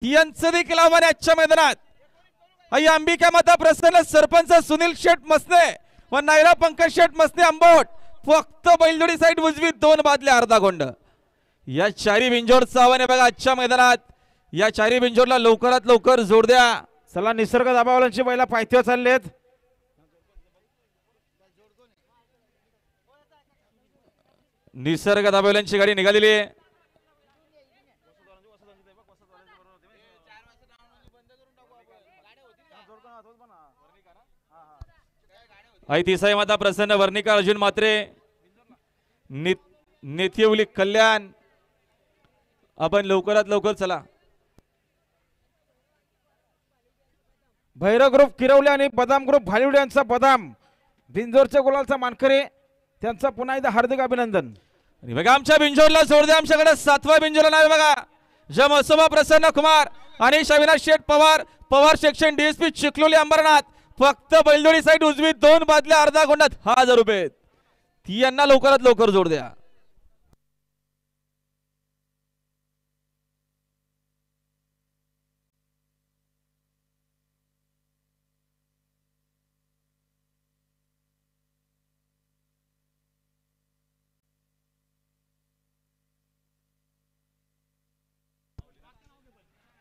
यांचं देखील आव्हान आजच्या मैदानात. आई अंबिका माता प्रसन्न सरपंच सुनील शेठ मसने व नायरा पंकज शेठ मसने आंबोट फक्त बैलजोडी साईड उजवी 2 बादल्या अर्धा गोंड. या चारी बिंजोडचं आव्हान आहे बघा आजच्या मैदानात. या चारी बिंजोडला लवकरात लवकर जोड द्या. चला निसर्ग दाबावाल्यांची बैला पायथ्यावर चाललेत. निसर्ग दाबावाल्यांची गाडी निघालेली आहे. आई तिसाई माता प्रसन्न वर्णिका अर्जुन मात्रे नेत्यवली कल्याण. आपण लवकरात लवकर चला. भैरव ग्रुप किरवले आणि बदाम ग्रुप भालिवडे यांचा बदाम बिंजोरच्या गुलालचा मानकरी त्यांचा पुन्हा एकदा हार्दिक अभिनंदन. बघा आमच्या बिंजोरला जोड द्या. आमच्याकडे 7वा बिंजोरला नाव बघा. जमसोबा प्रसन्न कुमार आणि अविनाश शेठ पवार पवार सेक्शन डीएसपी चिखलोली अंबरनाथ फक्त बैलजोडी साईड उजवी 2 बादल्या अर्धा गोंडात 1000 रुपये. ती यांना लवकरात लवकर जोड द्या.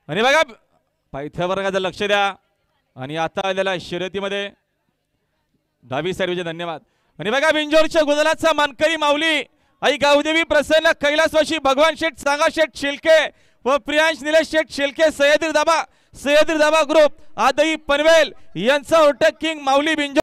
आणि बघा पायथ्या वर्गाचं लक्ष द्या. आणि आता आलेला शर्यतीमध्ये डावी साईडचे धन्यवाद. आणि बघा बिंजोरच्या गुलालाचा मानकरी माऊली आई गावदेवी प्रसन्न कैलासवासी भगवान शेठ सांगा शेठ शिलके व प्रियांश निलेश शेठ शिलके सह्याद्री दाबा ग्रुप आदई पनवेल यांचा ओटक किंग माऊली बिंजोर.